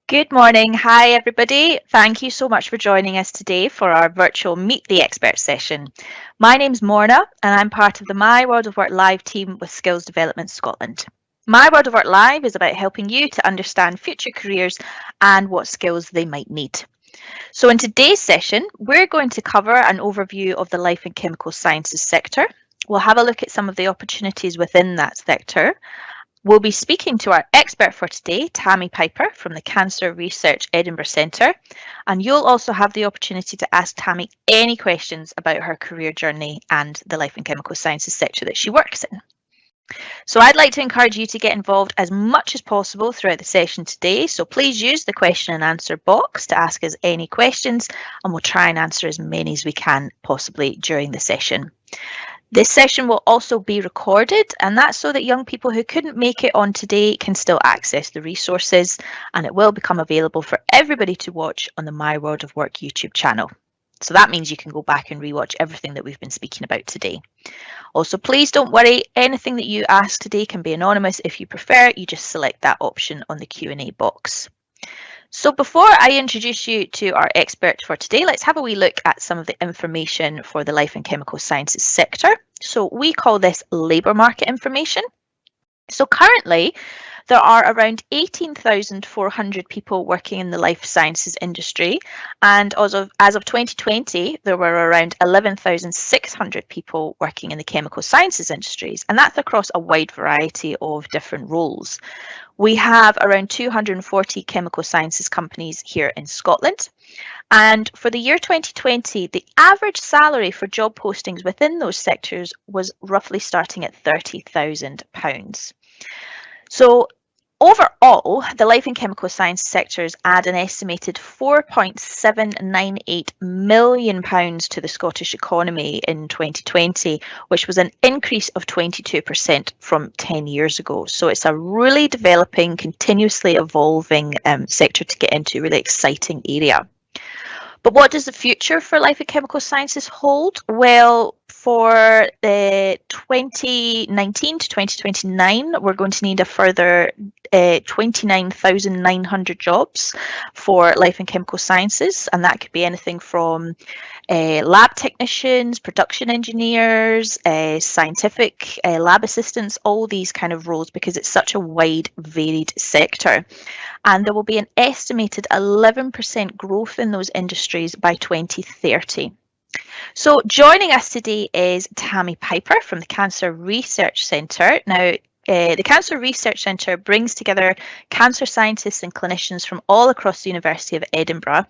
Good morning. Hi, everybody. Thank you so much for joining us today for our virtual Meet the Expert session. My name's Morna, and I'm part of the My World of Work Live team with Skills Development Scotland. My World of Work Live is about helping you to understand future careers and what skills they might need. So, in today's session, we're going to cover an overview of the life and chemical sciences sector. We'll have a look at some of the opportunities within that sector. We'll be speaking to our expert for today, Tammy Piper from the Cancer Research Edinburgh Centre, and you'll also have the opportunity to ask Tammy any questions about her career journey and the life and chemical sciences sector that she works in. So I'd like to encourage you to get involved as much as possible throughout the session today, so please use the question and answer box to ask us any questions, and we'll try and answer as many as we can possibly during the session. This session will also be recorded, and that's so that young people who couldn't make it on today can still access the resources, and it will become available for everybody to watch on the My World of Work YouTube channel. So that means you can go back and rewatch everything that we've been speaking about today. Also, please don't worry, anything that you ask today can be anonymous. If you prefer, you just select that option on the Q&A box. So before I introduce you to our expert for today, let's have a wee look at some of the information for the life and chemical sciences sector. So we call this labour market information. So currently, there are around 18,400 people working in the life sciences industry, and as of 2020, there were around 11,600 people working in the chemical sciences industries, and that's across a wide variety of different roles. We have around 240 chemical sciences companies here in Scotland. And for the year 2020, the average salary for job postings within those sectors was roughly starting at £30,000. So overall, the life and chemical science sectors add an estimated £4.798 million to the Scottish economy in 2020, which was an increase of 22% from 10 years ago. So it's a really developing, continuously evolving sector to get into, really exciting area. But what does the future for life and chemical sciences hold? Well, for the 2019 to 2029, we're going to need a further 29,900 jobs for life and chemical sciences, and that could be anything from lab technicians, production engineers, scientific lab assistants, all these kind of roles, because it's such a wide, varied sector. And there will be an estimated 11% growth in those industries by 2030. So joining us today is Tammy Piper from the Cancer Research Centre. Now, the Cancer Research Centre brings together cancer scientists and clinicians from all across the University of Edinburgh.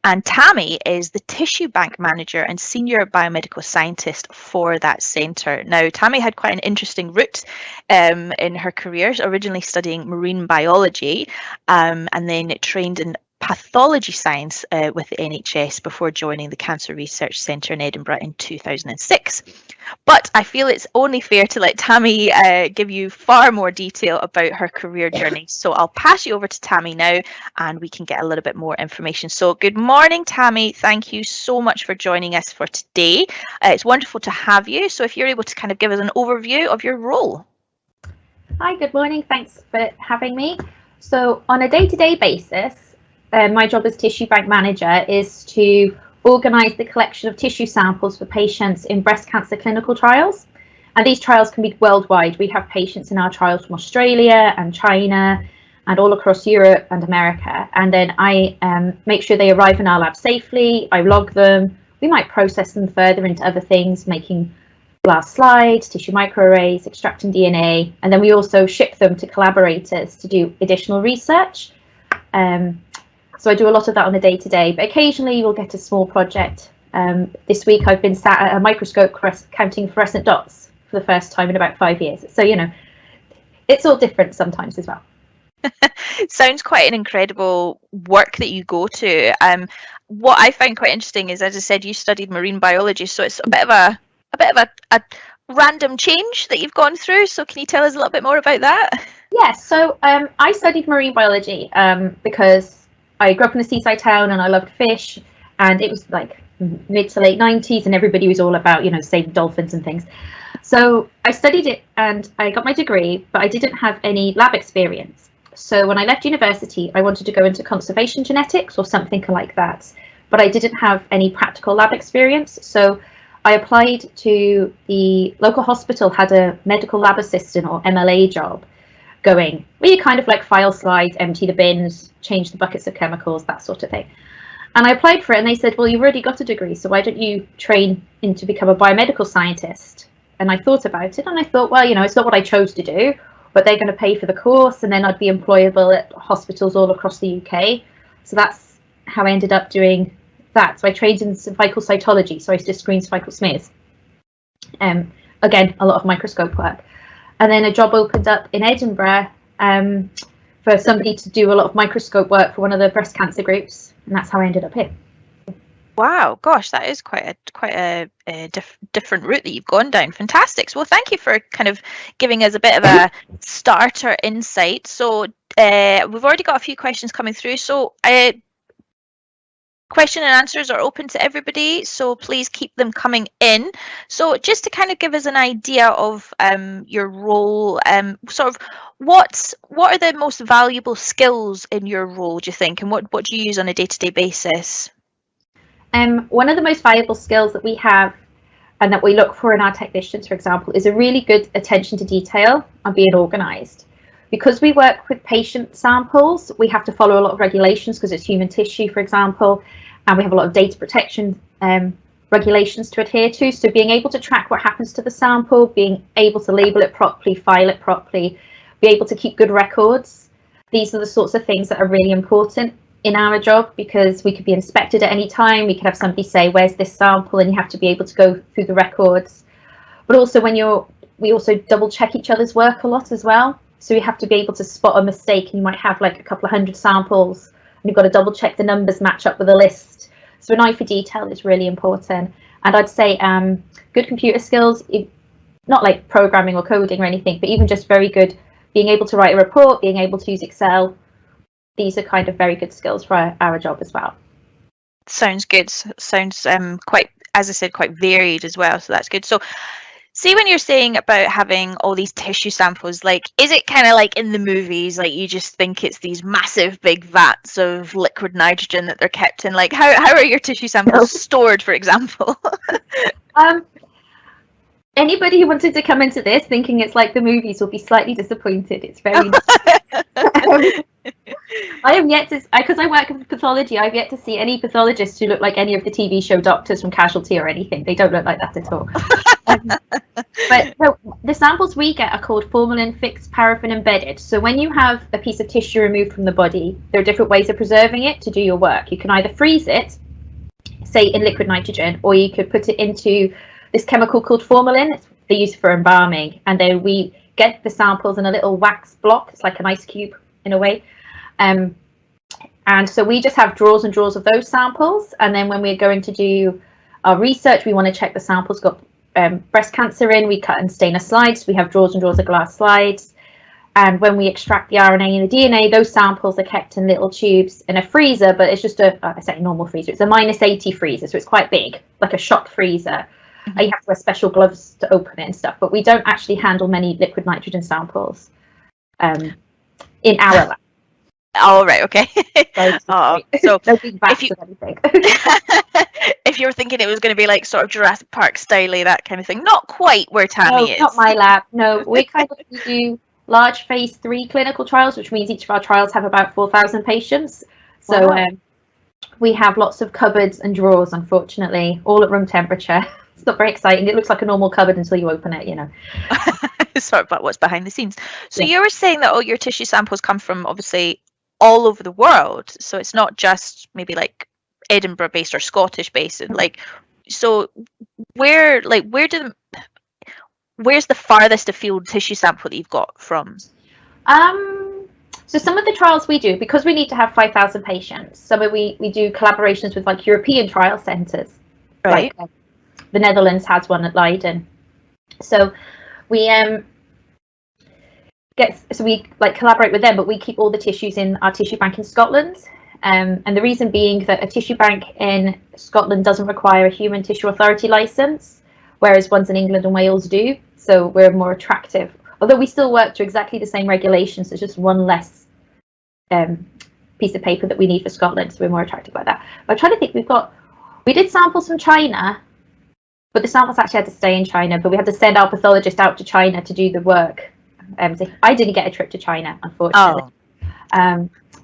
And Tammy is the tissue bank manager and senior biomedical scientist for that centre. Now, Tammy had quite an interesting route in her career, originally studying marine biology and then trained in pathology science with the NHS before joining the Cancer Research Centre in Edinburgh in 2006. But I feel it's only fair to let Tammy give you far more detail about her career journey. So I'll pass you over to Tammy now and we can get a little bit more information. So good morning, Tammy. Thank you so much for joining us for today. It's wonderful to have you. So if you're able to kind of give us an overview of your role. Hi, good morning. Thanks for having me. So on a day-to-day basis, my job as tissue bank manager is to organise the collection of tissue samples for patients in breast cancer clinical trials. And these trials can be worldwide. We have patients in our trials from Australia and China and all across Europe and America. And then I make sure they arrive in our lab safely. I log them. We might process them further into other things, making glass slides, tissue microarrays, extracting DNA. And then we also ship them to collaborators to do additional research. So I do a lot of that on a day-to-day, but occasionally we'll get a small project. This week I've been sat at a microscope counting fluorescent dots for the first time in about 5 years. So, you know, it's all different sometimes as well. Sounds quite an incredible work that you go to. What I find quite interesting is, as I said, you studied marine biology, so it's a bit of a random change that you've gone through. So can you tell us a little bit more about that? Yes, so I studied marine biology because I grew up in a seaside town and I loved fish, and it was like mid to late 90s and everybody was all about, you know, saving dolphins and things. So I studied it and I got my degree, but I didn't have any lab experience. So when I left university, I wanted to go into conservation genetics or something like that, but I didn't have any practical lab experience. So I applied to the local hospital, had a medical lab assistant or MLA job going, where you kind of like file slides, empty the bins, change the buckets of chemicals, that sort of thing. And I applied for it and they said, well, you've already got a degree, so why don't you train in to become a biomedical scientist? And I thought about it and I thought, well, it's not what I chose to do, but they're going to pay for the course and then I'd be employable at hospitals all across the UK. So that's how I ended up doing that. So I trained in cervical cytology, so I used to screen cervical smears. Again, a lot of microscope work. And then a job opened up in Edinburgh for somebody to do a lot of microscope work for one of the breast cancer groups, and that's how I ended up here. Wow, gosh, that is quite a different route that you've gone down. Fantastic. Well, thank you for kind of giving us a bit of a starter insight. So we've already got a few questions coming through. So question and answers are open to everybody, so please keep them coming in. So just to kind of give us an idea of your role, sort of what are the most valuable skills in your role, do you think, and what do you use on a day-to-day basis? One of the most valuable skills that we have and that we look for in our technicians, for example, is a really good attention to detail and being organised. Because we work with patient samples, we have to follow a lot of regulations because it's human tissue, for example, and we have a lot of data protection regulations to adhere to. So being able to track what happens to the sample, being able to label it properly, file it properly, be able to keep good records. These are the sorts of things that are really important in our job, because we could be inspected at any time. We could have somebody say, where's this sample? And you have to be able to go through the records. But also we also double check each other's work a lot as well. So you have to be able to spot a mistake, and you might have like a couple of hundred samples and you've got to double check the numbers match up with a list. So an eye for detail is really important. And I'd say good computer skills, not like programming or coding or anything, but even just very good being able to write a report, being able to use Excel. These are kind of very good skills for our job as well. Sounds good. Sounds quite, as I said, quite varied as well. So that's good. So see, when you're saying about having all these tissue samples, like, is it kind of like in the movies, like you just think it's these massive big vats of liquid nitrogen that they're kept in? Like, how are your tissue samples stored, for example? Anybody who wanted to come into this thinking it's like the movies will be slightly disappointed. It's very I have yet to, because I work in pathology, I've yet to see any pathologists who look like any of the TV show doctors from Casualty or anything. They don't look like that at all. But no, the samples we get are called formalin fixed, paraffin embedded. So when you have a piece of tissue removed from the body, there are different ways of preserving it to do your work. You can either freeze it, say in liquid nitrogen, or you could put it into this chemical called formalin. They use for embalming, and then we get the samples in a little wax block. It's like an ice cube in a way. And so we just have drawers and drawers of those samples. And then when we're going to do our research, we want to check the samples got breast cancer in. We cut and stain a slide. So we have drawers and drawers of glass slides. And when we extract the RNA and the DNA, those samples are kept in little tubes in a freezer, but it's just I say normal freezer. It's a -80 freezer, so it's quite big, like a shop freezer. Mm-hmm. You have to wear special gloves to open it and stuff, but we don't actually handle many liquid nitrogen samples in our lab. Oh, right, okay. So no big vats if you, of anything. if you were thinking it was going to be like sort of Jurassic Park styley, that kind of thing, not quite where Tammy is. Not my lab. No, we do large phase 3 clinical trials, which means each of our trials have about 4,000 patients. So wow. We have lots of cupboards and drawers, unfortunately, all at room temperature. It's not very exciting. It looks like a normal cupboard until you open it, you know. Sort of about what's behind the scenes. So you were saying that all your tissue samples come from obviously all over the world. So it's not just maybe like Edinburgh based or Scottish based. Mm-hmm. Like, so where's the farthest afield tissue sample that you've got from? So some of the trials we do, because we need to have 5,000 patients, some of we do collaborations with like European trial centres. Right. Like, the Netherlands has one at Leiden. So we collaborate with them, but we keep all the tissues in our tissue bank in Scotland. And the reason being that a tissue bank in Scotland doesn't require a human tissue authority licence, whereas ones in England and Wales do. So we're more attractive. Although we still work to exactly the same regulations, there's just one less piece of paper that we need for Scotland, so we're more attracted by that. But I'm trying to think, we did samples from China, but the samples actually had to stay in China, but we had to send our pathologist out to China to do the work. So I didn't get a trip to China, unfortunately.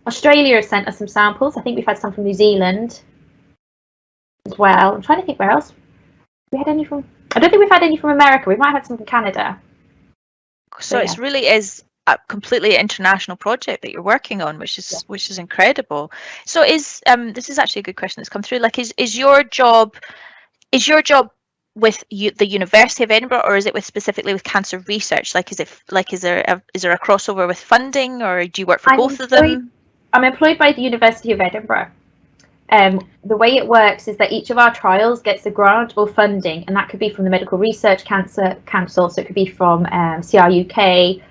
Australia has sent us some samples. I think we've had some from New Zealand as well. I'm trying to think where else. We had any from? I don't think we've had any from America. We might have had some from Canada. So it really is a completely international project that you're working on, which is incredible. So is this is actually a good question that's come through. Like, is your job with the University of Edinburgh, or is it specifically with cancer research? Like, is there a crossover with funding, or do you work for both of them? I'm employed by the University of Edinburgh. The way it works is that each of our trials gets a grant or funding, and that could be from the Medical Research Council, so it could be from CRUK,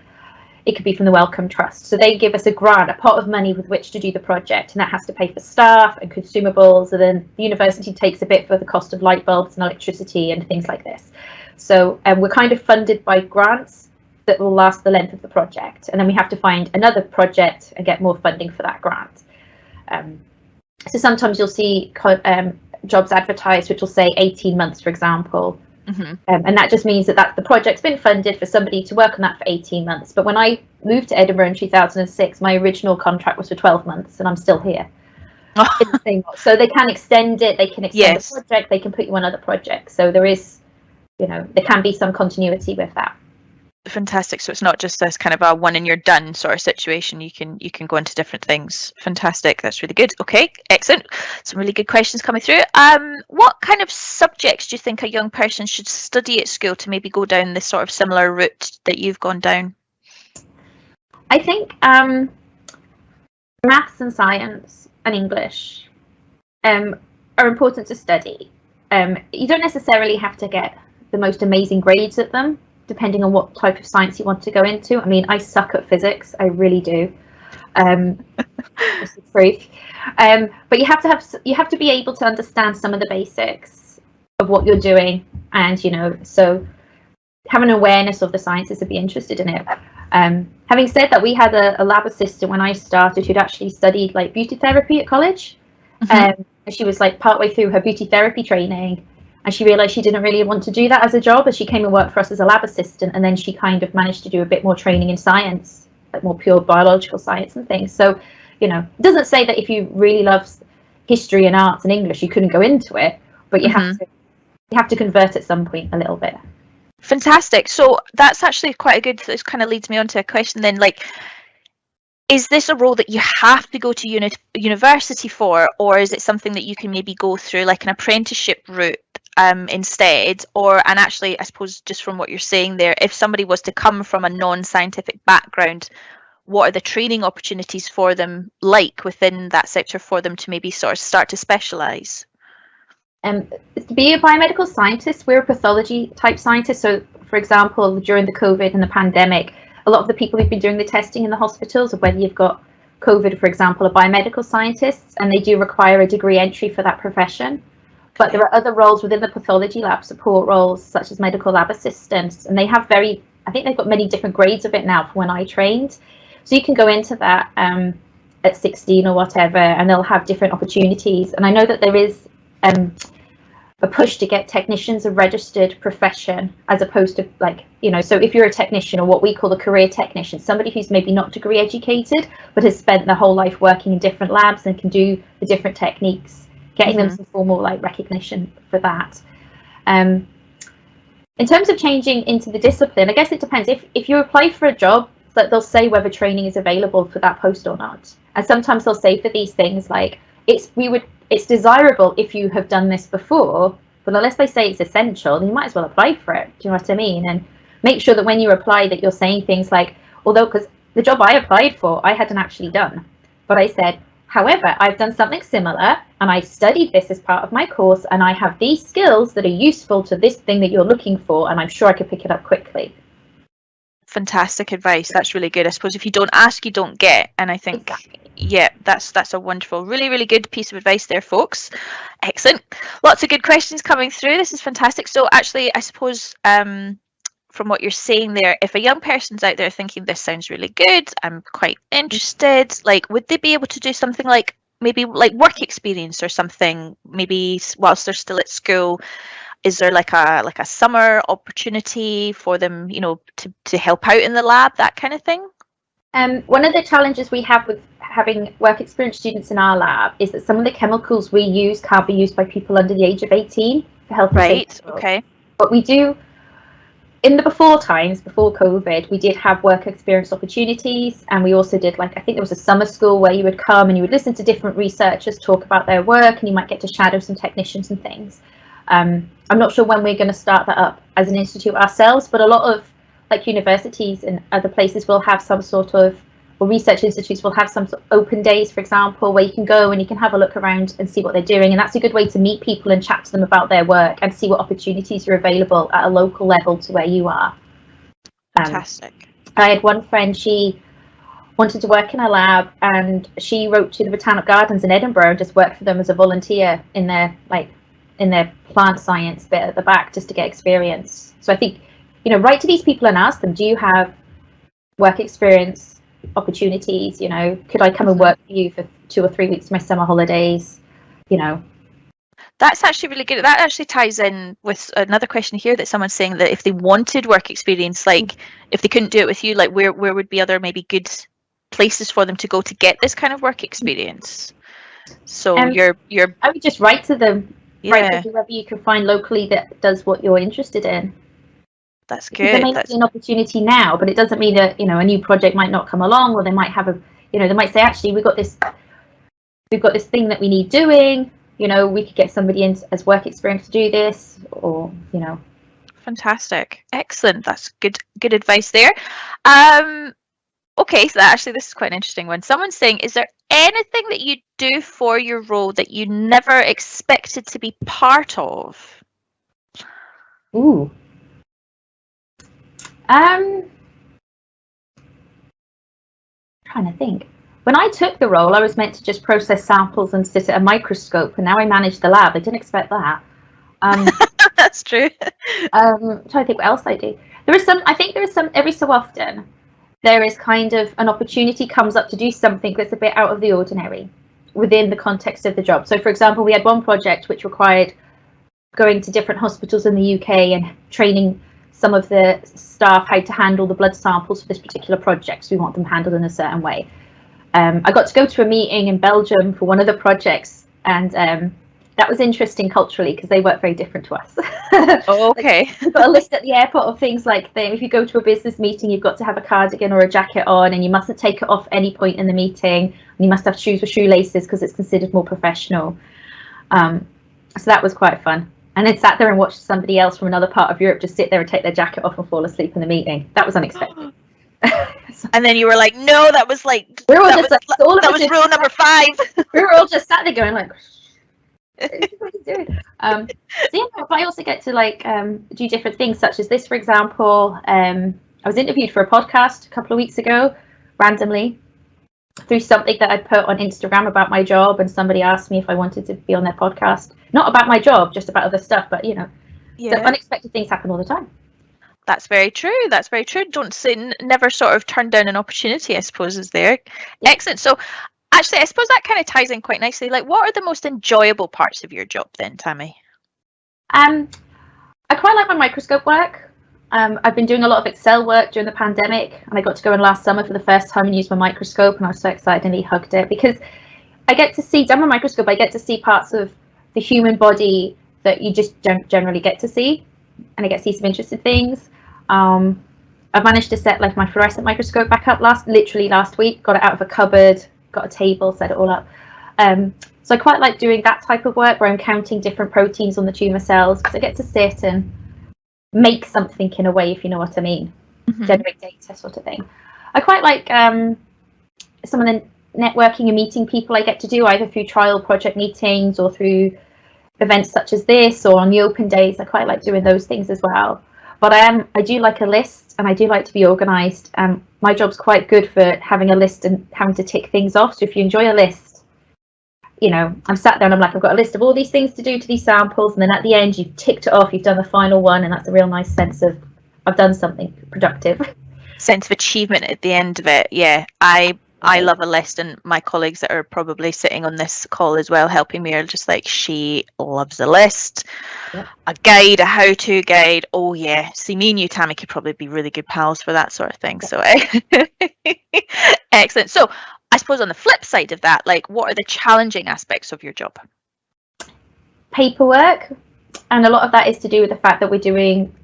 it could be from the Wellcome Trust. So they give us a grant, a pot of money with which to do the project, and that has to pay for staff and consumables, and then the university takes a bit for the cost of light bulbs and electricity and things like this. So we're kind of funded by grants that will last the length of the project, and then we have to find another project and get more funding for that grant. So sometimes you'll see jobs advertised which will say 18 months, for example. And that just means that the project's been funded for somebody to work on that for 18 months. But when I moved to Edinburgh in 2006, my original contract was for 12 months, and I'm still here. So they can extend it, they can extend the project, they can put you on other projects. So there is, there can be some continuity with that. Fantastic. So it's not just this kind of a one and you're done sort of situation. You can go into different things. Fantastic. That's really good. Okay, excellent. Some really good questions coming through. What kind of subjects do you think a young person should study at school to maybe go down this sort of similar route that you've gone down? I think maths and science and English are important to study. You don't necessarily have to get the most amazing grades at them, depending on what type of science you want to go into. I mean, I suck at physics, I really do. That's the truth. But you have to be able to understand some of the basics of what you're doing, and so have an awareness of the sciences and be interested in it. Having said that, we had a lab assistant when I started who'd actually studied like beauty therapy at college. And she was like partway through her beauty therapy training, and she realized she didn't really want to do that as a job, and she came and worked for us as a lab assistant, and then she kind of managed to do a bit more training in science, like more pure biological science and things. So, it doesn't say that if you really love history and arts and English, you couldn't go into it, but you have to convert at some point a little bit. Fantastic. So that's actually quite a good, this kind of leads me on to a question then, like, is this a role that you have to go to university for, or is it something that you can maybe go through like an apprenticeship route instead? And actually, I suppose just from what you're saying there, if somebody was to come from a non-scientific background, what are the training opportunities for them like within that sector for them to maybe sort of start to specialise? To be a biomedical scientist, we're a pathology type scientist. So, for example, during the COVID and the pandemic, a lot of the people who've been doing the testing in the hospitals of whether you've got COVID, for example, are biomedical scientists, and they do require a degree entry for that profession. But there are other roles within the pathology lab, support roles such as medical lab assistants, and they have I think they've got many different grades of it now from when I trained. So you can go into that at 16 or whatever, and they'll have different opportunities. And I know that there is a push to get technicians a registered profession, as opposed to so if you're a technician, or what we call a career technician, somebody who's maybe not degree educated but has spent their whole life working in different labs and can do the different techniques, getting them some formal recognition for that. In terms of changing into the discipline, I guess it depends. If you apply for a job, that they'll say whether training is available for that post or not, and sometimes they'll say for these things like it's desirable if you have done this before, but unless they say it's essential, then you might as well apply for it. Do you know what I mean? And make sure that when you apply that you're saying things like, because the job I applied for, I hadn't actually done, but I said, however, I've done something similar, and I studied this as part of my course, and I have these skills that are useful to this thing that you're looking for, and I'm sure I could pick it up quickly. Fantastic advice. That's really good. I suppose if you don't ask, you don't get. And I think, yeah, that's a wonderful, really, really good piece of advice there, folks. Excellent. Lots of good questions coming through. This is fantastic. So actually, I suppose from what you're saying there, if a young person's out there thinking this sounds really good, I'm quite interested, like would they be able to do something like maybe like work experience or something, maybe whilst they're still at school? Is there like a summer opportunity for them, you know, to help out in the lab, that kind of thing? One of the challenges we have with having work experience students in our lab is that some of the chemicals we use can't be used by people under the age of 18 for health and safety. Right, okay. But we do, in the before times, before COVID, we did have work experience opportunities, and we also did, like, I think there was a summer school where you would come and you would listen to different researchers talk about their work, and you might get to shadow some technicians and things. I'm not sure when we're going to start that up as an institute ourselves, but a lot of like universities and other places will have some sort of, or research institutes will have some sort of open days, for example, where you can go and you can have a look around and see what they're doing. And that's a good way to meet people and chat to them about their work and see what opportunities are available at a local level to where you are. Fantastic. I had one friend, she wanted to work in a lab, and she wrote to the Botanic Gardens in Edinburgh and just worked for them as a volunteer in their plant science bit at the back, just to get experience. So I think, you know, write to these people and ask them, do you have work experience opportunities? You know, could I come and work for you for 2 or 3 weeks of my summer holidays? You know, that's actually really good. That actually ties in with another question here that someone's saying that if they wanted work experience, like if they couldn't do it with you, like where would be other maybe good places for them to go to get this kind of work experience? So you're I would just write to them, yeah. write to whoever you can find locally that does what you're interested in. That's good. There may not be an opportunity now, but it doesn't mean that, you know, a new project might not come along, or they might have they might say, actually, we've got this thing that we need doing, you know, we could get somebody in as work experience to do this, or, you know. Fantastic. Excellent. That's good advice there. Okay, so this is quite an interesting one. Someone's saying, is there anything that you do for your role that you never expected to be part of? Ooh. Trying to think. When I took the role, I was meant to just process samples and sit at a microscope, and now I manage the lab. I didn't expect that. That's true. I'm trying to think what else I do. I think there is some, every so often, there is kind of an opportunity comes up to do something that's a bit out of the ordinary within the context of the job. So, for example, we had one project which required going to different hospitals in the UK and training some of the staff how to handle the blood samples for this particular project. So we want them handled in a certain way. I got to go to a meeting in Belgium for one of the projects, and that was interesting culturally because they work very different to us. Oh, okay. Like, we've got a list at the airport of things like if you go to a business meeting, you've got to have a cardigan or a jacket on, and you mustn't take it off any point in the meeting, and you must have shoes with shoelaces because it's considered more professional. So that was quite fun. And then sat there and watched somebody else from another part of Europe just sit there and take their jacket off and fall asleep in the meeting. That was unexpected. And then you were like, no, that was like, we were all just like, that was rule number 5. We were all just sat there going like, what are you doing? So yeah, but I also get to like do different things, such as this, for example. I was interviewed for a podcast a couple of weeks ago, randomly, through something that I put on Instagram about my job, and somebody asked me if I wanted to be on their podcast. Not about my job, just about other stuff, but you know, so unexpected things happen all the time. That's very true. That's very true. Don't say never sort of turn down an opportunity, I suppose, is there. Yeah. Excellent. So actually, I suppose that kind of ties in quite nicely. Like, what are the most enjoyable parts of your job then, Tammy? I quite like my microscope work. I've been doing a lot of Excel work during the pandemic, and I got to go in last summer for the first time and use my microscope, and I was so excited and he hugged it because I get to see, down my microscope, I get to see parts of the human body that you just don't generally get to see, and I get to see some interesting things. I've managed to set like my fluorescent microscope back up literally last week, got it out of a cupboard, got a table, set it all up. So I quite like doing that type of work where I'm counting different proteins on the tumour cells, because I get to sit and make something in a way, if you know what I mean, generate data sort of thing. I quite like some of the networking and meeting people I get to do, either through trial project meetings or through events such as this, or on the open days. I quite like doing those things as well. But I do like a list, and I do like to be organised. My job's quite good for having a list and having to tick things off. So if you enjoy a list, you know, I'm sat there and I'm like, I've got a list of all these things to do to these samples, and then at the end you've ticked it off, you've done the final one, and that's a real nice sense of I've done something productive. Sense of achievement at the end of it. Yeah, I love a list, and my colleagues that are probably sitting on this call as well helping me are just like, she loves a list. Yep. A guide, a how-to guide. Oh yeah, see, me and you, Tammy, could probably be really good pals for that sort of thing. So excellent. So I suppose on the flip side of that, like, what are the challenging aspects of your job? Paperwork, and a lot of that is to do with the fact that we're doing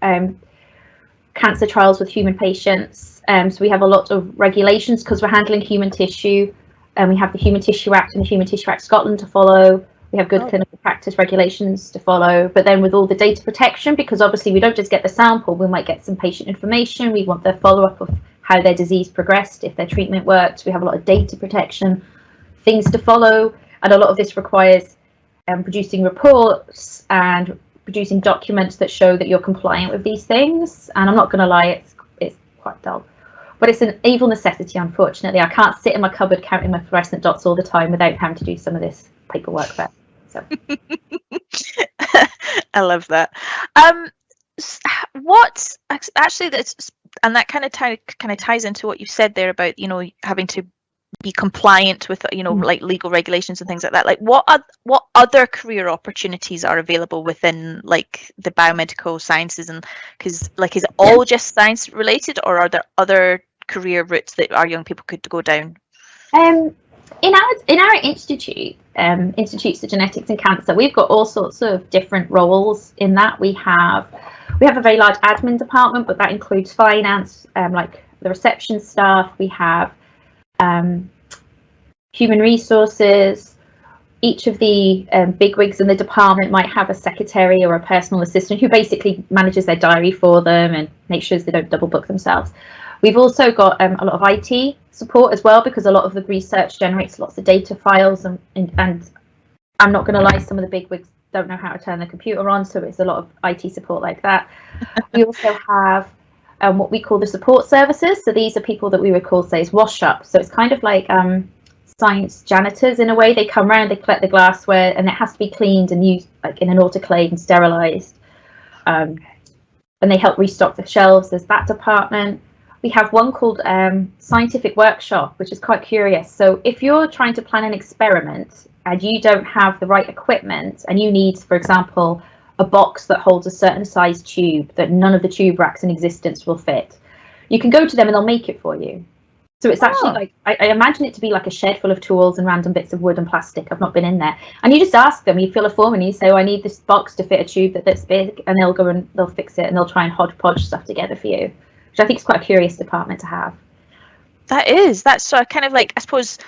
cancer trials with human patients. So we have a lot of regulations because we're handling human tissue, and we have the Human Tissue Act and the Human Tissue Act Scotland to follow. We have good clinical practice regulations to follow, but then with all the data protection, because obviously we don't just get the sample, we might get some patient information. We want the follow-up of how their disease progressed, if their treatment worked. We have a lot of data protection things to follow, and a lot of this requires producing reports and producing documents that show that you're compliant with these things. And I'm not going to lie, it's quite dull, but it's an evil necessity, unfortunately. I can't sit in my cupboard counting my fluorescent dots all the time without having to do some of this paperwork there. So I love that. What actually, that's, and that kind of ties into what you said there about, you know, having to be compliant with, you know, like legal regulations and things like that. Like, what other career opportunities are available within like the biomedical sciences? And because, like, is it all just science related, or are there other career routes that our young people could go down? In our institute, Institutes of Genetics and Cancer, we've got all sorts of different roles in that. We have a very large admin department, but that includes finance, like the reception staff. We have human resources. Each of the bigwigs in the department might have a secretary or a personal assistant who basically manages their diary for them and makes sure they don't double book themselves. We've also got a lot of IT support as well, because a lot of the research generates lots of data files, and I'm not going to lie, some of the bigwigs don't know how to turn the computer on, so it's a lot of IT support like that. We also have what we call the support services. So these are people that we would call, say, as wash up. So it's kind of like science janitors in a way. They come around, they collect the glassware, and it has to be cleaned and used like in an autoclave and sterilized. And they help restock the shelves. There's that department. We have one called scientific workshop, which is quite curious. So if you're trying to plan an experiment and you don't have the right equipment, and you need, for example, a box that holds a certain size tube that none of the tube racks in existence will fit, you can go to them and they'll make it for you. So it's actually like, I imagine it to be like a shed full of tools and random bits of wood and plastic. I've not been in there. And you just ask them, you fill a form and you say, oh, I need this box to fit a tube that's big, and they'll go and they'll fix it, and they'll try and hodgepodge stuff together for you, which I think is quite a curious department to have. That's sort of kind of like, I suppose,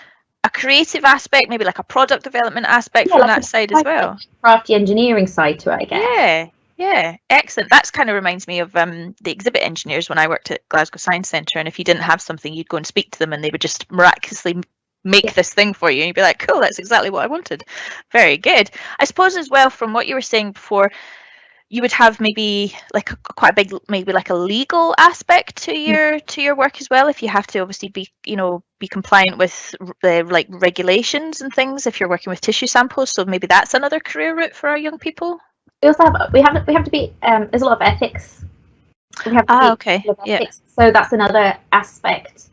a creative aspect, maybe like a product development aspect from like that side as well. Crafty engineering side to it, I guess. Yeah, excellent. That's kind of reminds me of the exhibit engineers when I worked at Glasgow Science Centre, and if you didn't have something, you'd go and speak to them and they would just miraculously make this thing for you, and you'd be like, cool, that's exactly what I wanted. Very good. I suppose as well, from what you were saying before, you would have maybe like quite a big, maybe like a legal aspect to your work as well, if you have to obviously be, you know, be compliant with the like regulations and things if you're working with tissue samples. So maybe that's another career route for our young people. We also have to be there's a lot of ethics. We have to be ethics. Yeah. So that's another aspect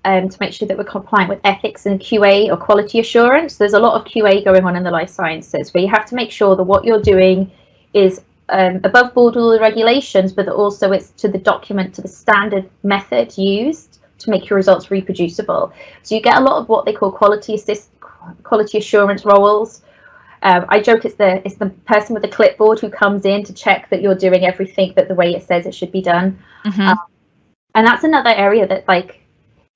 to make sure that we're compliant with ethics and QA, or quality assurance. There's a lot of QA going on in the life sciences, where you have to make sure that what you're doing is above board with all the regulations, but that also it's to the document, to the standard method used to make your results reproducible. So you get a lot of what they call quality assurance roles. I joke it's the person with the clipboard who comes in to check that you're doing everything that the way it says it should be done. And that's another area that, like,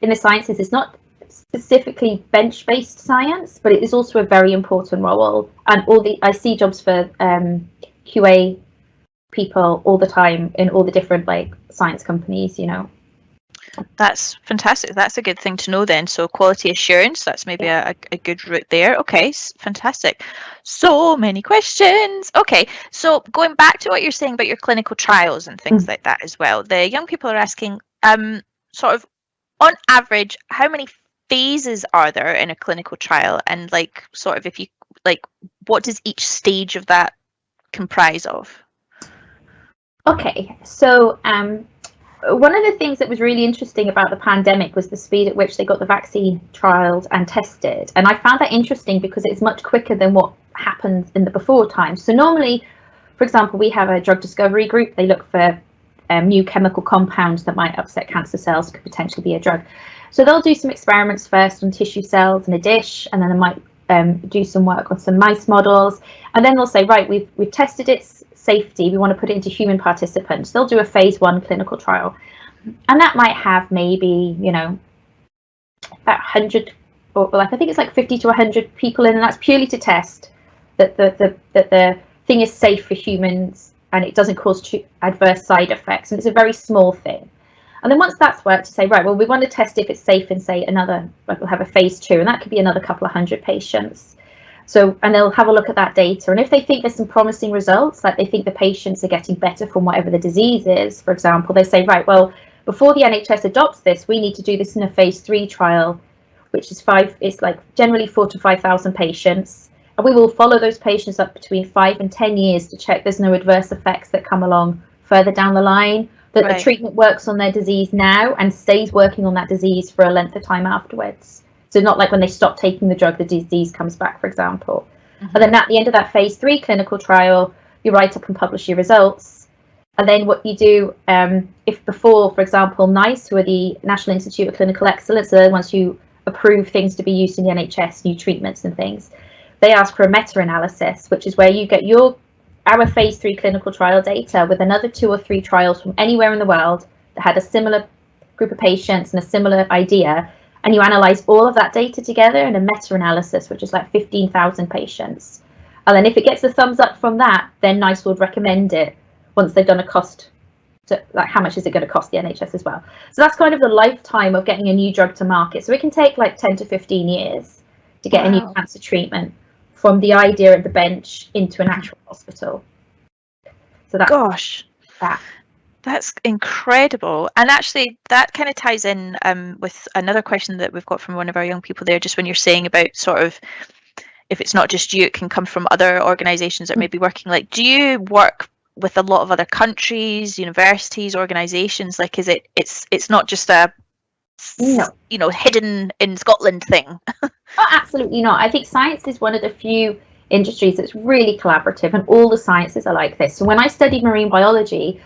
in the sciences, is not specifically bench-based science, but it is also a very important role. And I see jobs for QA people all the time in all the different like science companies, you know. That's fantastic. That's a good thing to know then. So quality assurance, that's maybe a good route there. Okay, fantastic. So many questions. Okay, so going back to what you're saying about your clinical trials and things like that as well, the young people are asking, sort of on average, how many phases are there in a clinical trial? And like, sort of, if you like, what does each stage of that comprise of? Okay, so one of the things that was really interesting about the pandemic was the speed at which they got the vaccine trialed and tested. And I found that interesting because it's much quicker than what happened in the before times. So normally, for example, we have a drug discovery group. They look for new chemical compounds that might upset cancer cells, could potentially be a drug. So they'll do some experiments first on tissue cells in a dish, and then they might do some work on some mice models. And then they'll say, right, we've tested its safety. We want to put it into human participants. They'll do a phase 1 clinical trial. And that might have maybe, about 100, or like I think it's like 50 to 100 people in, and that's purely to test that the thing is safe for humans and it doesn't cause adverse side effects. And it's a very small thing. And then once that's worked, to say, right, well, we want to test if it's safe in, say, like we'll have a phase 2, and that could be another couple of hundred patients. So, and they'll have a look at that data. And if they think there's some promising results, like they think the patients are getting better from whatever the disease is, for example, they say, right, well, before the NHS adopts this, we need to do this in a phase 3 trial, which is it's like generally 4,000 to 5,000 patients. And we will follow those patients up between 5 and 10 years to check there's no adverse effects that come along further down the line, that the treatment works on their disease now and stays working on that disease for a length of time afterwards. So not like when they stop taking the drug, the disease comes back, for example. And then at the end of that phase 3 clinical trial, you write up and publish your results. And then what you do, if before, for example, NICE, who are the National Institute of Clinical Excellence, they're the ones who approve things to be used in the NHS, new treatments and things, they ask for a meta-analysis, which is where you get our phase 3 clinical trial data with another 2 or 3 trials from anywhere in the world that had a similar group of patients and a similar idea, and you analyze all of that data together in a meta-analysis, which is like 15,000 patients. And then if it gets a thumbs up from that, then NICE would recommend it once they've done a cost, like how much is it going to cost the NHS as well. So that's kind of the lifetime of getting a new drug to market. So it can take like 10 to 15 years to get a new cancer treatment from the idea at the bench into an actual hospital. So that's That's incredible. And actually that kind of ties in with another question that we've got from one of our young people there, just when you're saying about sort of, if it's not just you, it can come from other organizations that may be working. Like, do you work with a lot of other countries, universities, organizations? Like, is it's not just a hidden in Scotland thing? Oh, absolutely not. I think science is one of the few industries that's really collaborative, and all the sciences are like this. So when I studied marine biology,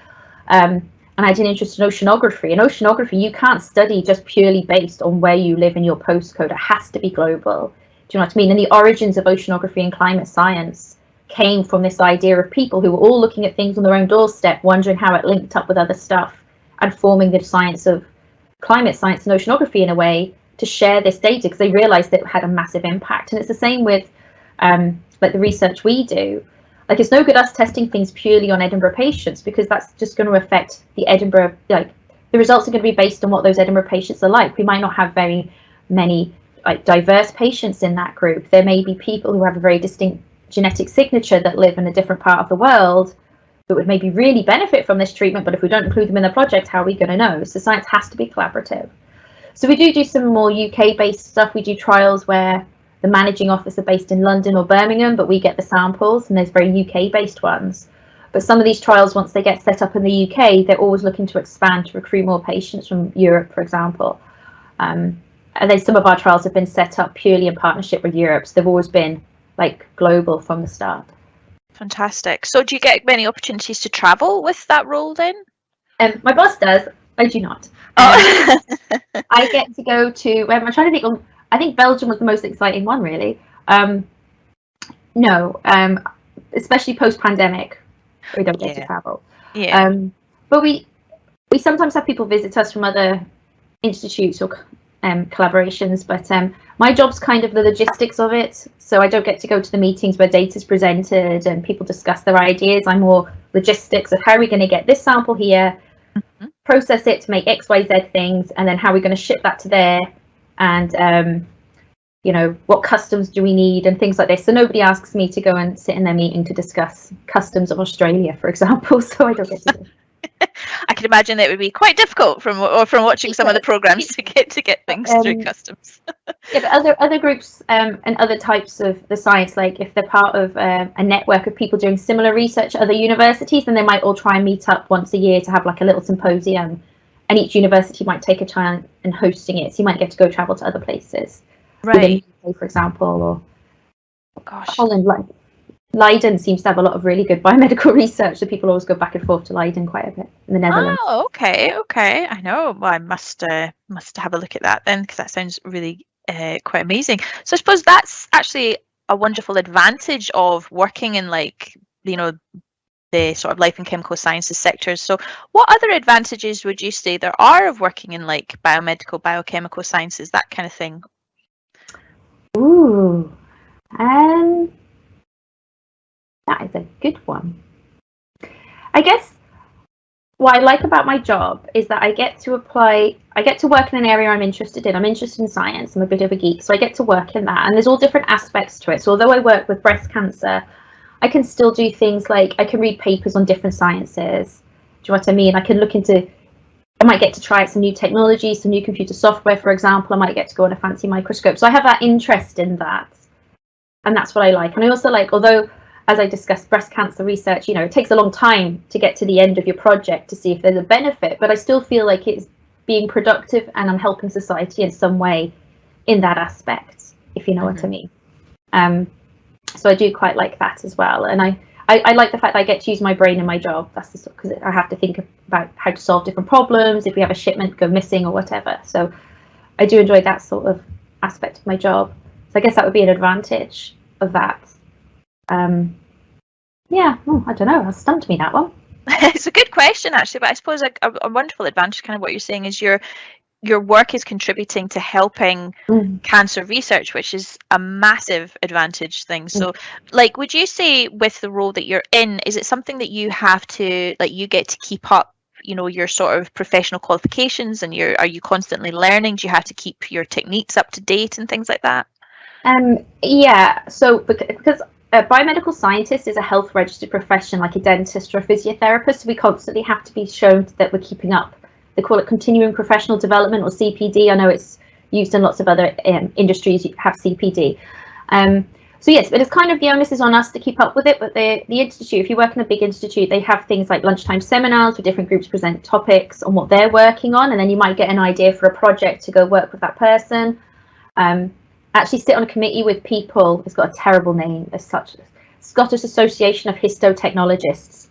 and I had an interest in oceanography, you can't study just purely based on where you live in your postcode. It has to be global. Do you know what I mean? And the origins of oceanography and climate science came from this idea of people who were all looking at things on their own doorstep, wondering how it linked up with other stuff, and forming the science of climate science and oceanography in a way to share this data, because they realized that it had a massive impact. And it's the same with like the research we do. Like, it's no good us testing things purely on Edinburgh patients, because that's just going to affect the Edinburgh, like the results are going to be based on what those Edinburgh patients are like. We might not have very many like diverse patients in that group. There may be people who have a very distinct genetic signature that live in a different part of the world that would maybe really benefit from this treatment, but if we don't include them in the project, how are we going to know? So science has to be collaborative. So we do some more UK based stuff. We do trials where the managing officer based in London or Birmingham, but we get the samples, and there's very UK based ones. But some of these trials, once they get set up in the UK, they're always looking to expand to recruit more patients from Europe, for example. And then some of our trials have been set up purely in partnership with Europe. So they've always been like global from the start. Fantastic. So do you get many opportunities to travel with that role then? My boss does. I do not. I get to go to, I'm trying to think, I think Belgium was the most exciting one, really. Especially post-pandemic, we don't get to travel. But we sometimes have people visit us from other institutes or collaborations, but my job's kind of the logistics of it. So I don't get to go to the meetings where data's presented and people discuss their ideas. I'm more logistics of how are we going to get this sample here, process it to make XYZ things, and then how are we going to ship that to there, and what customs do we need and things like this. So nobody asks me to go and sit in their meeting to discuss customs of Australia, for example. So I don't get to do. I can imagine that it would be quite difficult from watching some of the programs to get things through customs. But other groups and other types of the science, like if they're part of a network of people doing similar research at other universities, then they might all try and meet up once a year to have like a little symposium and each university might take a child and hosting it, so you might get to go travel to other places. Right. Within, for example, or Gosh. Holland, like Leiden seems to have a lot of really good biomedical research, so people always go back and forth to Leiden quite a bit in the Netherlands. Oh, okay. I know. Well, I must have a look at that then, because that sounds really quite amazing. So I suppose that's actually a wonderful advantage of working in, like, you know, the sort of life and chemical sciences sectors. So what other advantages would you say there are of working in, like, biomedical, biochemical sciences, that kind of thing? Ooh, that is a good one. I guess what I like about my job is that I get to work in an area I'm interested in. I'm interested in science. I'm a bit of a geek, so I get to work in that. And there's all different aspects to it. So although I work with breast cancer, I can still do things like I can read papers on different sciences. Do you know what I mean? I might get to try out some new technology, some new computer software, for example. I might get to go on a fancy microscope. So I have that interest in that. And that's what I like. And I also like, although, as I discussed, breast cancer research, it takes a long time to get to the end of your project to see if there's a benefit, but I still feel like it's being productive and I'm helping society in some way in that aspect, if you know what I mean. So I do quite like that as well. And I like the fact that I get to use my brain in my job. That's because I have to think about how to solve different problems, if we have a shipment go missing or whatever. So I do enjoy that sort of aspect of my job. So I guess that would be an advantage of that. I don't know. That stumped me, that one. It's a good question, actually, but I suppose a wonderful advantage, kind of what you're saying, is your work is contributing to helping cancer research, which is a massive advantage thing. So, like, would you say with the role that you're in, is it something that you have to, like, you get to keep up, your sort of professional qualifications, and are you constantly learning? Do you have to keep your techniques up to date and things like that? So because a biomedical scientist is a health registered profession, like a dentist or a physiotherapist, so we constantly have to be shown that we're keeping up. They call it continuing professional development, or CPD. I know it's used in lots of other industries. You have CPD. So yes, but it's kind of the onus is on us to keep up with it. But the institute, if you work in a big institute, they have things like lunchtime seminars where different groups present topics on what they're working on, and then you might get an idea for a project to go work with that person. Actually sit on a committee with people. It's got a terrible name as such. Scottish Association of Histotechnologists.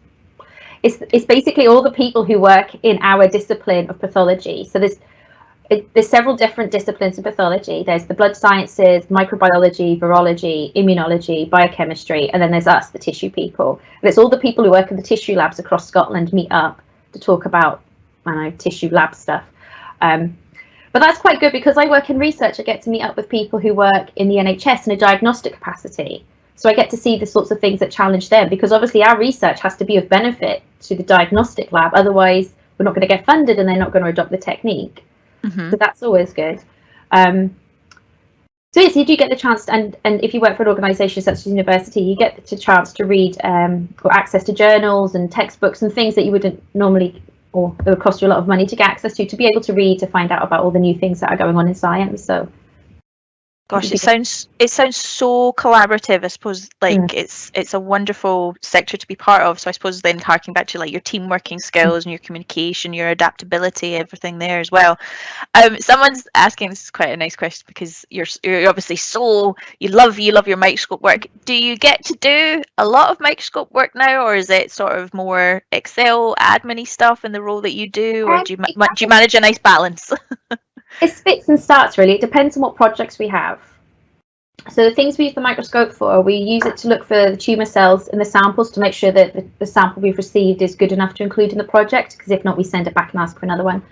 It's basically all the people who work in our discipline of pathology. So there's several different disciplines of pathology. There's the blood sciences, microbiology, virology, immunology, biochemistry, and then there's us, the tissue people. And it's all the people who work in the tissue labs across Scotland meet up to talk about, tissue lab stuff. But that's quite good because I work in research. I get to meet up with people who work in the NHS in a diagnostic capacity. So I get to see the sorts of things that challenge them, because obviously our research has to be of benefit to the diagnostic lab. Otherwise, we're not going to get funded and they're not going to adopt the technique. So that's always good. So yes, you do get the chance, and if you work for an organisation such as university, you get the chance to read or access to journals and textbooks and things that you wouldn't normally, or it would cost you a lot of money to get access to be able to read, to find out about all the new things that are going on in science. So gosh, it sounds so collaborative. I suppose, like, it's a wonderful sector to be part of. So I suppose then harking back to, like, your team working skills and your communication, your adaptability, everything there as well. Someone's asking, this is quite a nice question, because you're obviously you love your microscope work. Do you get to do a lot of microscope work now, or is it sort of more Excel admin-y stuff in the role that you do, or do you manage a nice balance? It spits and starts, really. It depends on what projects we have. So the things we use the microscope for, we use it to look for the tumour cells in the samples to make sure that the sample we've received is good enough to include in the project, because if not, we send it back and ask for another one.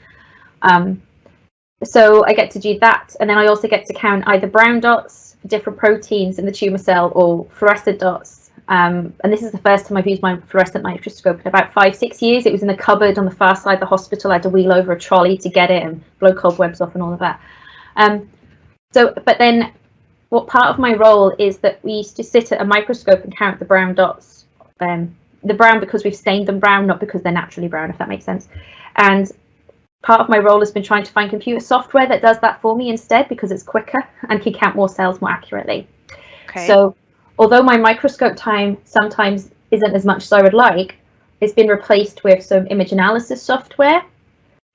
So I get to do that, and then I also get to count either brown dots, different proteins in the tumour cell, or fluorescent dots. And this is the first time I've used my fluorescent microscope in about 5-6 years. It was in the cupboard on the far side of the hospital. I had to wheel over a trolley to get it and blow cobwebs off and all of that. But then what part of my role is that we used to sit at a microscope and count the brown dots. The brown because we've stained them brown, not because they're naturally brown, if that makes sense. And part of my role has been trying to find computer software that does that for me instead, because it's quicker and can count more cells more accurately. Okay. So although my microscope time sometimes isn't as much as I would like, it's been replaced with some image analysis software.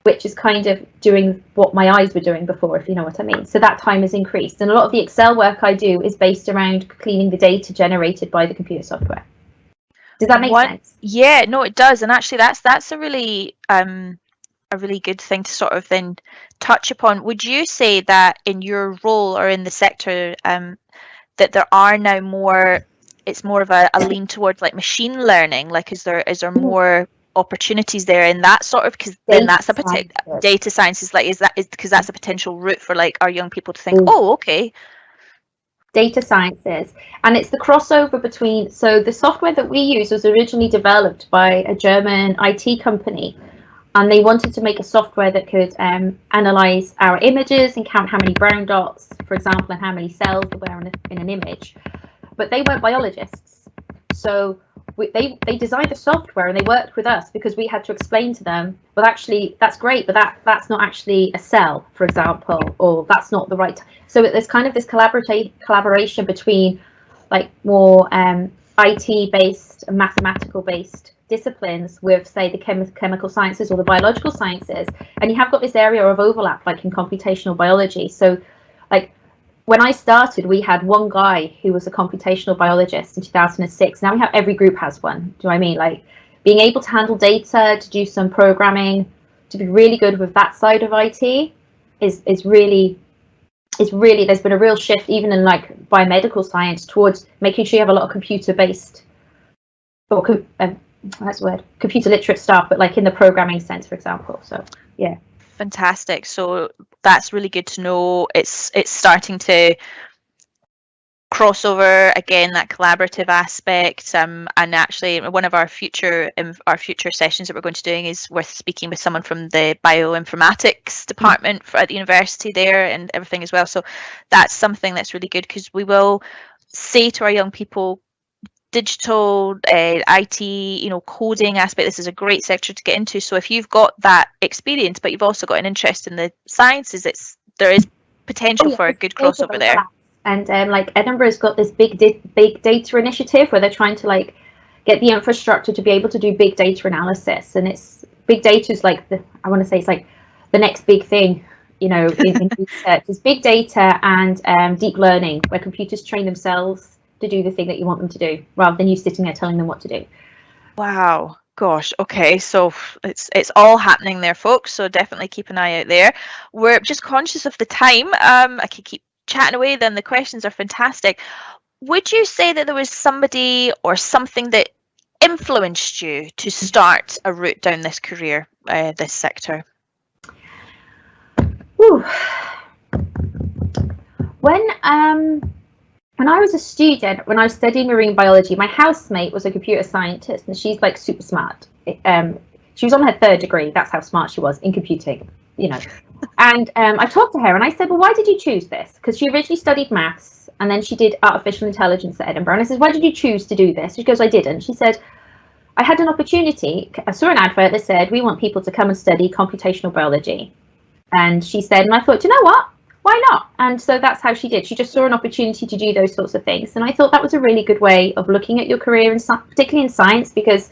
which is kind of doing what my eyes were doing before, if you know what I mean. So that time has increased. And a lot of the Excel work I do is based around cleaning the data generated by the computer software. Does that make sense? Yeah, no, it does. And actually that's a really good thing to sort of then touch upon. Would you say that in your role or in the sector that there are now more, it's more of a lean towards like machine learning? Like is there more opportunities there in that sort of, because then that's a potential data science, like is because that's a potential route for like our young people to think, oh, okay. Data sciences, and it's the crossover between, so the software that we use was originally developed by a German IT company, and they wanted to make a software that could analyze our images and count how many brown dots, for example, and how many cells there were in an image. But they weren't biologists, so they designed the software and they worked with us because we had to explain to them, well, actually that's great, but that's not actually a cell, for example, or that's not the right. So there's kind of this collaboration between like more IT based and mathematical based disciplines with, say, the chemical sciences or the biological sciences, and you have got this area of overlap like in computational biology. So like when I started, we had one guy who was a computational biologist in 2006. Now we have, every group has one. Do you know what I mean? Like being able to handle data, to do some programming, to be really good with that side of IT is really, there's been a real shift even in like biomedical science towards making sure you have a lot of computer-based, or that's the word, computer literate stuff, but like in the programming sense, for example. So yeah. Fantastic. So that's really good to know. It's starting to cross over again, that collaborative aspect. And actually, one of our future sessions that we're going to doing is worth speaking with someone from the bioinformatics department at the university there and everything as well. So that's something that's really good, because we will say to our young people, digital, IT, coding aspect, this is a great sector to get into. So if you've got that experience, but you've also got an interest in the sciences, there is potential for a good crossover there. And like Edinburgh's got this big data initiative where they're trying to like get the infrastructure to be able to do big data analysis. And it's big data is like I want to say it's like the next big thing, in research is big data and deep learning, where computers train themselves to do the thing that you want them to do, rather than you sitting there telling them what to do. Wow. Gosh. Okay. So it's all happening there, folks. So definitely keep an eye out there. We're just conscious of the time. I could keep chatting away. Then the questions are fantastic. Would you say that there was somebody or something that influenced you to start a route down this career, this sector? Ooh. When I was a student, when I was studying marine biology, my housemate was a computer scientist, and she's like super smart. She was on her 3rd degree. That's how smart she was in computing, And I talked to her and I said, well, why did you choose this? Because she originally studied maths and then she did artificial intelligence at Edinburgh. And I said, why did you choose to do this? She goes, I didn't. She said, I had an opportunity. I saw an advert that said, we want people to come and study computational biology. And she said, and I thought, you know what? Why not? And so that's how she did. She just saw an opportunity to do those sorts of things. And I thought that was a really good way of looking at your career, particularly in science, because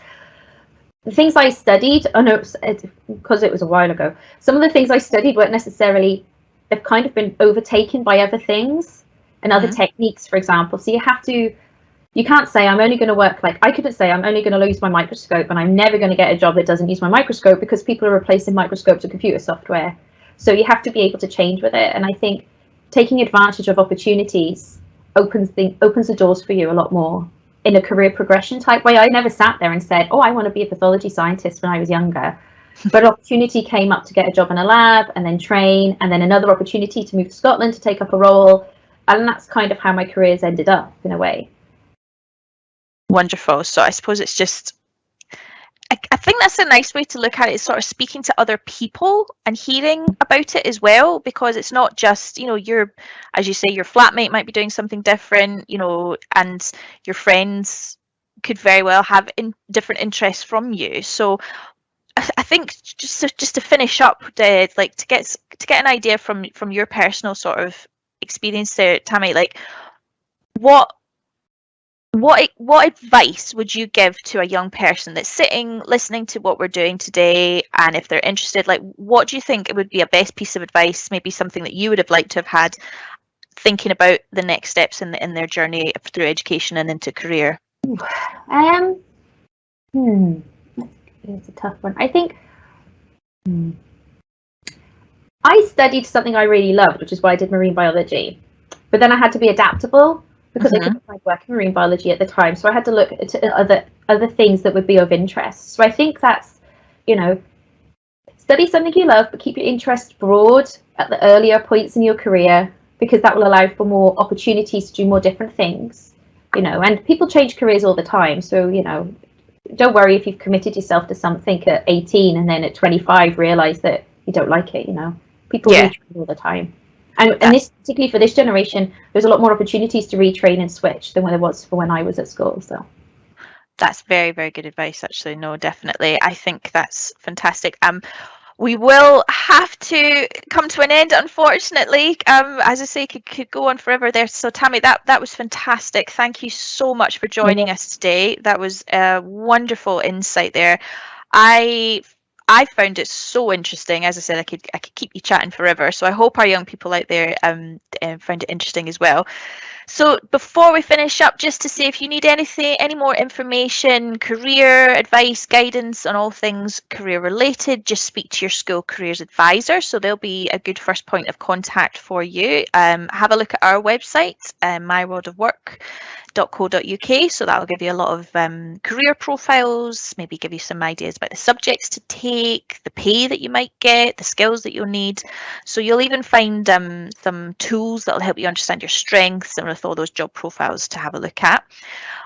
the things I studied, because it was a while ago, some of the things I studied weren't necessarily, they've kind of been overtaken by other things and other techniques, for example. So you can't say I'm only going to work, like I couldn't say I'm only going to use my microscope and I'm never going to get a job that doesn't use my microscope, because people are replacing microscopes with computer software. So you have to be able to change with it. And I think taking advantage of opportunities opens the doors for you a lot more in a career progression type way. I never sat there and said, oh, I want to be a pathology scientist when I was younger. But an opportunity came up to get a job in a lab and then train, and then another opportunity to move to Scotland to take up a role. And that's kind of how my career's ended up in a way. Wonderful. So I suppose it's just, I think that's a nice way to look at it, is sort of speaking to other people and hearing about it as well, because it's not just, as you say, your flatmate might be doing something different, and your friends could very well have different interests from you. So I think just to finish up, to get an idea from your personal sort of experience there, Tammy, like what what advice would you give to a young person that's sitting listening to what we're doing today, and if they're interested, like, what do you think it would be a best piece of advice, maybe something that you would have liked to have had thinking about the next steps in their journey through education and into career? It's a tough one. I think I studied something I really loved, which is why I did marine biology. But then I had to be adaptable because I couldn't find work in marine biology at the time. So I had to look at other things that would be of interest. So I think that's, study something you love, but keep your interest broad at the earlier points in your career, because that will allow for more opportunities to do more different things, and people change careers all the time. So, don't worry if you've committed yourself to something at 18 and then at 25 realize that you don't like it. People retrain all the time, and this, particularly for this generation, there's a lot more opportunities to retrain and switch than there was for when I was at school. So that's very, very good advice, actually. No, definitely, I think that's fantastic. We will have to come to an end, unfortunately. As I say, could go on forever there. So Tammy, that was fantastic. Thank you so much for joining us today. That was a wonderful insight there. I found it so interesting. As I said, I could keep you chatting forever. So I hope our young people out there found it interesting as well. So before we finish up, just to say, if you need any more information, career advice, guidance on all things career related, just speak to your school careers advisor. So they'll be a good first point of contact for you. Have a look at our website, myworldofwork.co.uk. So that'll give you a lot of career profiles, maybe give you some ideas about the subjects to take, the pay that you might get, the skills that you'll need. So you'll even find some tools that'll help you understand your strengths, and with all those job profiles to have a look at.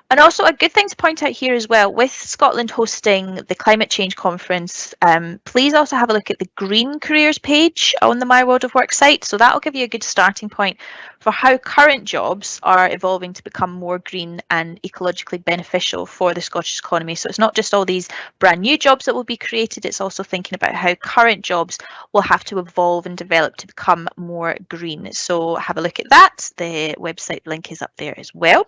And also a good thing to point out here as well, with Scotland hosting the Climate Change Conference, please also have a look at the Green Careers page on the My World of Work site. So that'll give you a good starting point for how current jobs are evolving to become more green and ecologically beneficial for the Scottish economy. So it's not just all these brand new jobs that will be created, it's also thinking about how current jobs will have to evolve and develop to become more green. So have a look at that. The website link is up there as well.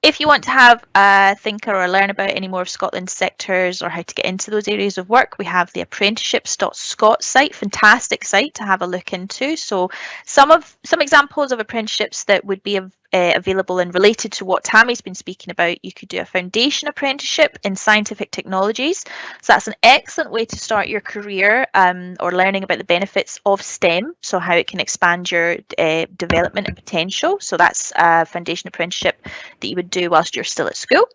If you want to have a think or learn about any more of Scotland's sectors or how to get into those areas of work, we have the apprenticeships.scot site, fantastic site to have a look into. So some examples of apprenticeships that would be available and related to what Tammy's been speaking about. You could do a foundation apprenticeship in scientific technologies. So that's an excellent way to start your career or learning about the benefits of STEM, so how it can expand your development and potential. So that's a foundation apprenticeship that you would do whilst you're still at school.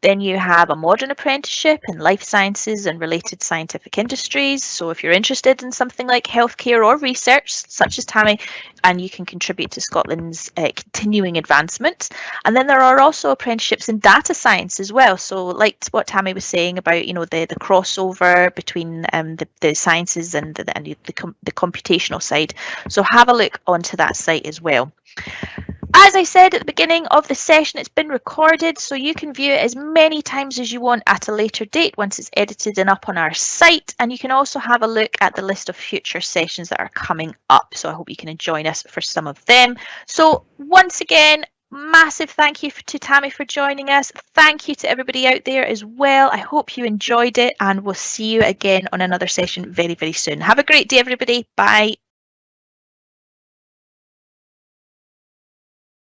Then you have a modern apprenticeship in life sciences and related scientific industries. So if you're interested in something like healthcare or research, such as Tammy, and you can contribute to Scotland's continuing advancement. And then there are also apprenticeships in data science as well. So like what Tammy was saying about, the crossover between the sciences and the computational side. So have a look onto that site as well. As I said at the beginning of the session, it's been recorded, so you can view it as many times as you want at a later date once it's edited and up on our site. And you can also have a look at the list of future sessions that are coming up. So I hope you can join us for some of them. So once again, massive thank you to Tammy for joining us. Thank you to everybody out there as well. I hope you enjoyed it, and we'll see you again on another session very, very soon. Have a great day, everybody. Bye.